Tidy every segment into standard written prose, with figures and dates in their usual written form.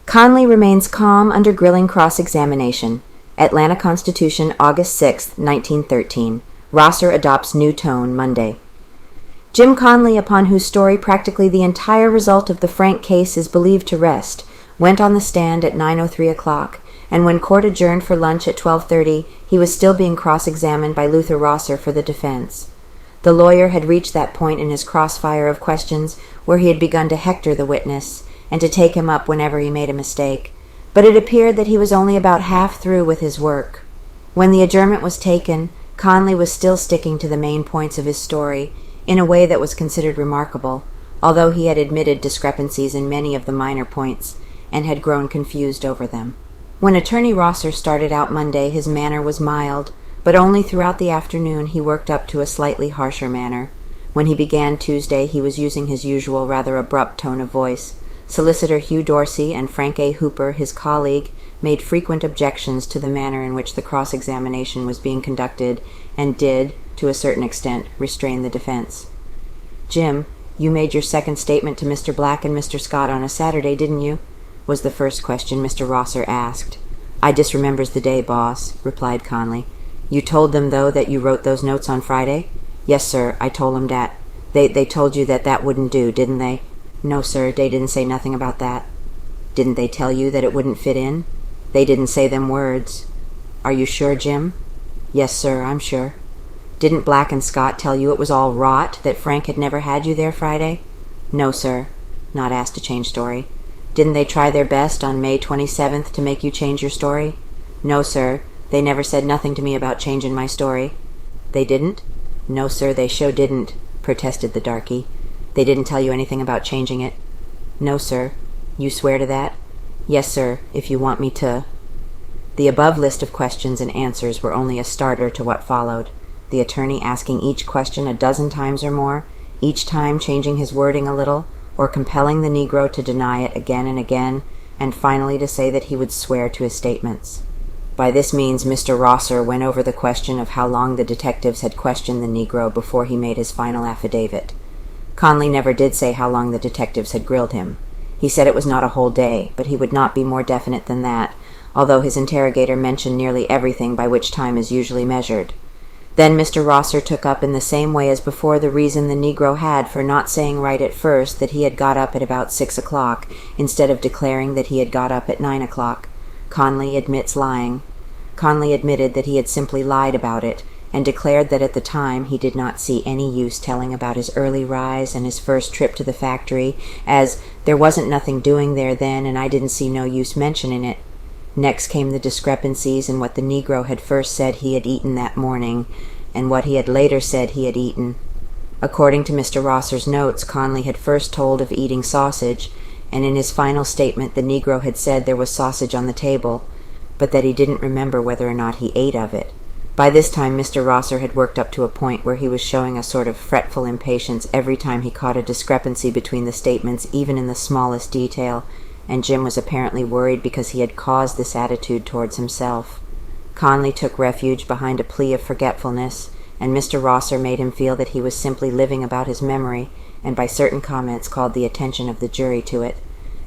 Conley remains calm under grilling cross-examination. Atlanta Constitution, August 6, 1913. Rosser adopts new tone Monday. Jim Conley, upon whose story practically the entire result of the Frank case is believed to rest, went on the stand at 9:03 o'clock, and when court adjourned for lunch at 12:30, he was still being cross-examined by Luther Rosser for the defense. The lawyer had reached that point in his crossfire of questions where he had begun to hector the witness, and to take him up whenever he made a mistake, but it appeared that he was only about half through with his work. When the adjournment was taken, Conley was still sticking to the main points of his story, in a way that was considered remarkable, although he had admitted discrepancies in many of the minor points, and had grown confused over them. When Attorney Rosser started out Monday, his manner was mild, but only throughout the afternoon he worked up to a slightly harsher manner. When he began Tuesday, he was using his usual rather abrupt tone of voice. Solicitor Hugh Dorsey and Frank A. Hooper, his colleague, made frequent objections to the manner in which the cross-examination was being conducted, and did, to a certain extent, restrain the defense. "Jim, you made your second statement to Mr. Black and Mr. Scott on a Saturday, didn't you?" was the first question Mr. Rosser asked. "I disremembers the day, boss," replied Conley. "You told them, though, that you wrote those notes on Friday?" "Yes, sir, I told 'em dat. They told you that wouldn't do, didn't they?" "No, sir, they didn't say nothing about that." "Didn't they tell you that it wouldn't fit in?" "They didn't say them words." "Are you sure, Jim?" "Yes, sir, I'm sure." "Didn't Black and Scott tell you it was all rot, that Frank had never had you there Friday?" "No, sir." Not asked to change story. "Didn't they try their best on May 27th to make you change your story?" "No, sir. They never said nothing to me about changing my story." "They didn't?" "No, sir, they sure didn't," protested the darky. "They didn't tell you anything about changing it?" "No, sir." "You swear to that?" "Yes, sir, if you want me to." The above list of questions and answers were only a starter to what followed, the attorney asking each question a dozen times or more, each time changing his wording a little, or compelling the Negro to deny it again and again, and finally to say that he would swear to his statements. By this means Mr. Rosser went over the question of how long the detectives had questioned the Negro before he made his final affidavit. Conley never did say how long the detectives had grilled him. He said it was not a whole day, but he would not be more definite than that, although his interrogator mentioned nearly everything by which time is usually measured. Then Mr. Rosser took up in the same way as before the reason the Negro had for not saying right at first that he had got up at about 6 o'clock, instead of declaring that he had got up at 9 o'clock. Conley admits lying. Conley admitted that he had simply lied about it, and declared that at the time he did not see any use telling about his early rise and his first trip to the factory, as there wasn't nothing doing there then and I didn't see no use mentioning it. Next came the discrepancies in what the Negro had first said he had eaten that morning, and what he had later said he had eaten. According to Mr. Rosser's notes, Conley had first told of eating sausage, and in his final statement the Negro had said there was sausage on the table, but that he didn't remember whether or not he ate of it. By this time Mr. Rosser had worked up to a point where he was showing a sort of fretful impatience every time he caught a discrepancy between the statements, even in the smallest detail, and Jim was apparently worried because he had caused this attitude towards himself. Conley took refuge behind a plea of forgetfulness, and Mr. Rosser made him feel that he was simply living about his memory, and by certain comments called the attention of the jury to it.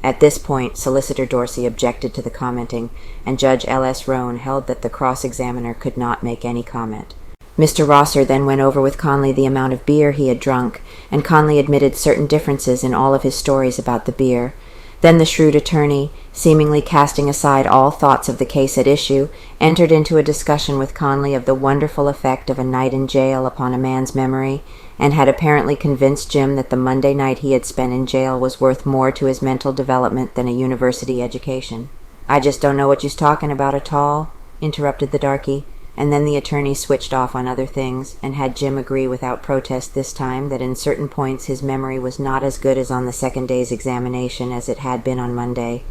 At this point, Solicitor Dorsey objected to the commenting, and Judge L.S. Roan held that the cross-examiner could not make any comment. Mr. Rosser then went over with Conley the amount of beer he had drunk, and Conley admitted certain differences in all of his stories about the beer. Then the shrewd attorney, seemingly casting aside all thoughts of the case at issue, entered into a discussion with Conley of the wonderful effect of a night in jail upon a man's memory, and had apparently convinced Jim that the Monday night he had spent in jail was worth more to his mental development than a university education. "I just don't know what you's talking about at all," interrupted the darky, and then the attorney switched off on other things, and had Jim agree without protest this time that in certain points his memory was not as good as on the second day's examination as it had been on Monday.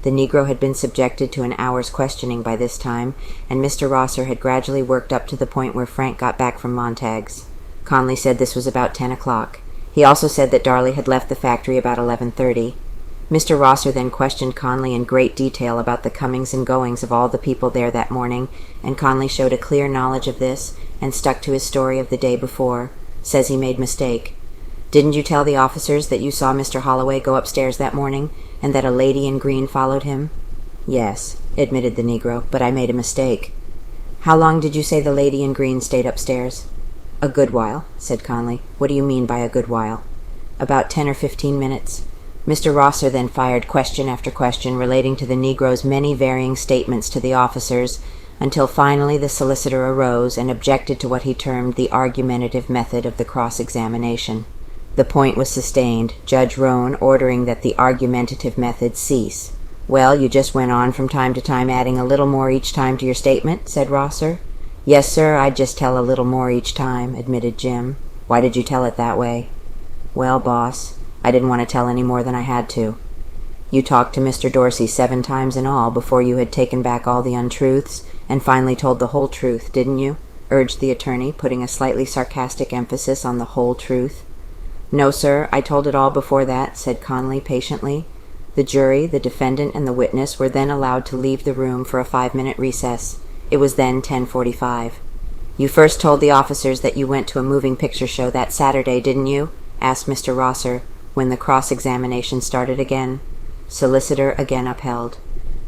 The Negro had been subjected to an hour's questioning by this time, and Mr. Rosser had gradually worked up to the point where Frank got back from Montague's. Conley said this was about 10 o'clock. He also said that Darley had left the factory about 11:30. Mr. Rosser then questioned Conley in great detail about the comings and goings of all the people there that morning, and Conley showed a clear knowledge of this, and stuck to his story of the day before. Says he made mistake. "Didn't you tell the officers that you saw Mr. Holloway go upstairs that morning, and that a lady in green followed him? Yes, admitted the Negro, but I made a mistake. How long did you say the lady in green stayed upstairs? A good while, said Conley. What do you mean by a good while? About 10 or 15 minutes. Mr. Rosser then fired question after question relating to the Negro's many varying statements to the officers, until finally the solicitor arose and objected to what he termed the argumentative method of the cross-examination. The point was sustained, Judge Roan ordering that the argumentative method cease. Well, you just went on from time to time adding a little more each time to your statement, said Rosser. Yes, sir, I'd just tell a little more each time, admitted Jim. Why did you tell it that way? Well, boss, I didn't want to tell any more than I had to. You talked to Mr. Dorsey 7 times in all before you had taken back all the untruths and finally told the whole truth, didn't you? Urged the attorney, putting a slightly sarcastic emphasis on the whole truth. No, sir, I told it all before that, said Conley patiently. The jury, the defendant, and the witness were then allowed to leave the room for a 5-minute recess. It was then 10:45. You first told the officers that you went to a moving picture show that Saturday, didn't you? Asked Mr. Rosser, when the cross-examination started again. Solicitor again upheld.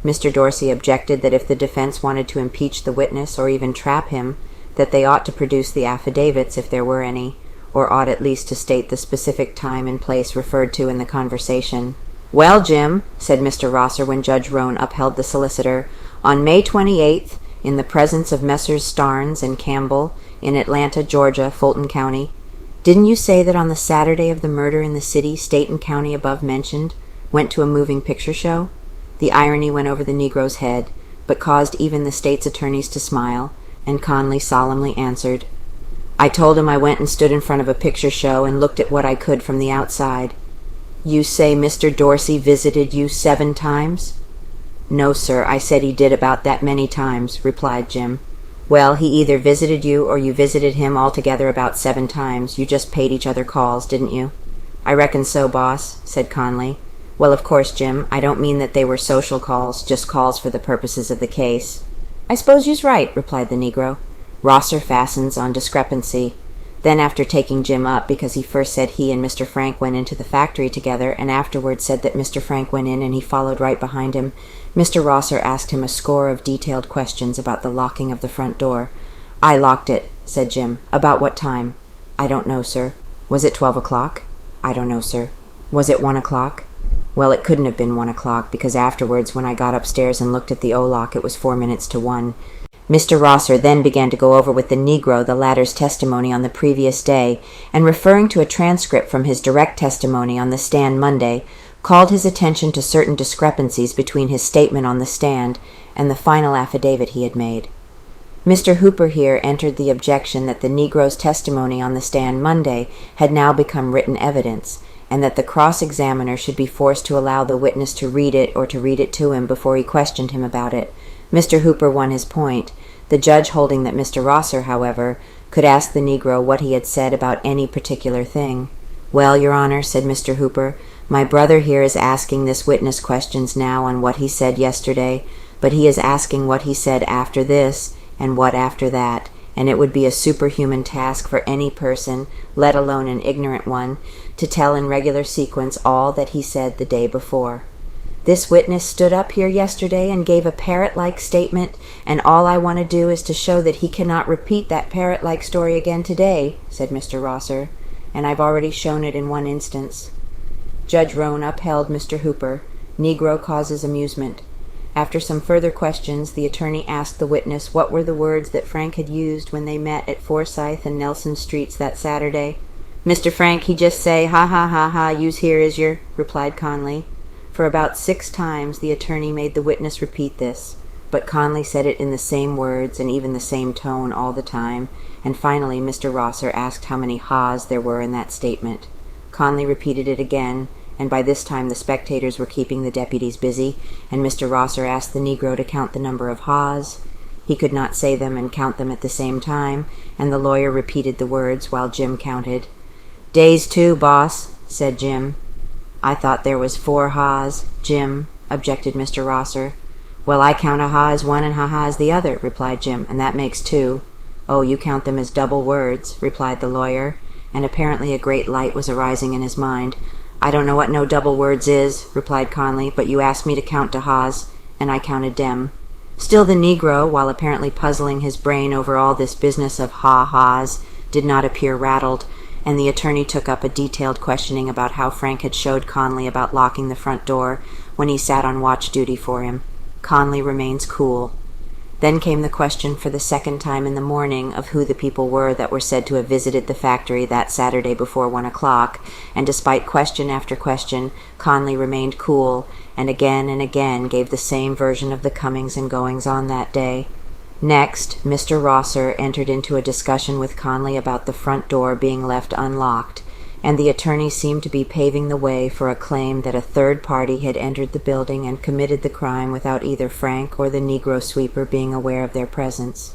Mr. Dorsey objected that if the defense wanted to impeach the witness or even trap him, that they ought to produce the affidavits if there were any, or ought at least to state the specific time and place referred to in the conversation. Well, Jim, said Mr. Rosser when Judge Roan upheld the solicitor, on May 28th, in the presence of Messrs. Starnes and Campbell, in Atlanta, Georgia, Fulton County, didn't you say that on the Saturday of the murder in the city, state and county above mentioned, went to a moving picture show? The irony went over the Negro's head, but caused even the state's attorneys to smile, and Conley solemnly answered, I told him I went and stood in front of a picture show and looked at what I could from the outside. You say Mr. Dorsey visited you 7 times? No, sir, I said he did about that many times, replied Jim. Well, he either visited you or you visited him altogether about 7 times. You just paid each other calls, didn't you? I reckon so, boss, said Conley. Well, of course, Jim, I don't mean that they were social calls, just calls for the purposes of the case. I suppose you's right, replied the Negro. Rosser fastens on discrepancy. Then, after taking Jim up, because he first said he and Mr. Frank went into the factory together, and afterward said that Mr. Frank went in and he followed right behind him, Mr. Rosser asked him a score of detailed questions about the locking of the front door. I locked it, said Jim. About what time? I don't know, sir. Was it 12 o'clock? I don't know, sir. Was it 1 o'clock? Well, it couldn't have been 1 o'clock, because afterwards, when I got upstairs and looked at the O-lock, it was 4 minutes to 1. Mr. Rosser then began to go over with the Negro the latter's testimony on the previous day, and referring to a transcript from his direct testimony on the stand Monday, called his attention to certain discrepancies between his statement on the stand and the final affidavit he had made. Mr. Hooper here entered the objection that the Negro's testimony on the stand Monday had now become written evidence, and that the cross-examiner should be forced to allow the witness to read it or to read it to him before he questioned him about it. Mr. Hooper won his point, the judge holding that Mr. Rosser, however, could ask the Negro what he had said about any particular thing. Well, Your Honor, said Mr. Hooper, my brother here is asking this witness questions now on what he said yesterday, but he is asking what he said after this, and what after that, and it would be a superhuman task for any person, let alone an ignorant one, to tell in regular sequence all that he said the day before. This witness stood up here yesterday and gave a parrot-like statement, and all I want to do is to show that he cannot repeat that parrot-like story again today, said Mr. Rosser, and I've already shown it in one instance. Judge Roan upheld Mr. Hooper. Negro causes amusement. After some further questions, the attorney asked the witness what were the words that Frank had used when they met at Forsyth and Nelson Streets that Saturday. Mr. Frank, he just say, ha ha ha ha, you's here is yer, replied Conley. For about 6 times the attorney made the witness repeat this, but Conley said it in the same words and even the same tone all the time, and finally Mr. Rosser asked how many ha's there were in that statement. Conley repeated it again, and by this time the spectators were keeping the deputies busy, and Mr. Rosser asked the Negro to count the number of ha's. He could not say them and count them at the same time, and the lawyer repeated the words while Jim counted. Days 2, boss, said Jim. I thought there was 4 ha's, Jim, objected Mr. Rosser. Well, I count a ha as one and ha as the other, replied Jim, and that makes 2. Oh, you count them as double words, replied the lawyer, and apparently a great light was arising in his mind. "I don't know what no double words is," replied Conley, "but you asked me to count to ha's, and I counted dem." Still the Negro, while apparently puzzling his brain over all this business of ha-ha's, did not appear rattled, and the attorney took up a detailed questioning about how Frank had showed Conley about locking the front door when he sat on watch duty for him. Conley remains cool. Then came the question for the second time in the morning of who the people were that were said to have visited the factory that Saturday before 1 o'clock, and despite question after question, Conley remained cool, and again gave the same version of the comings and goings on that day. Next, Mr. Rosser entered into a discussion with Conley about the front door being left unlocked, and the attorney seemed to be paving the way for a claim that a third party had entered the building and committed the crime without either Frank or the Negro sweeper being aware of their presence.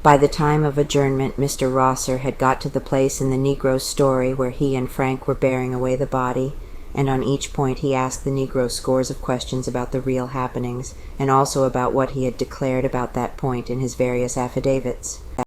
By the time of adjournment, Mr. Rosser had got to the place in the Negro's story where he and Frank were bearing away the body, and on each point he asked the Negro scores of questions about the real happenings, and also about what he had declared about that point in his various affidavits.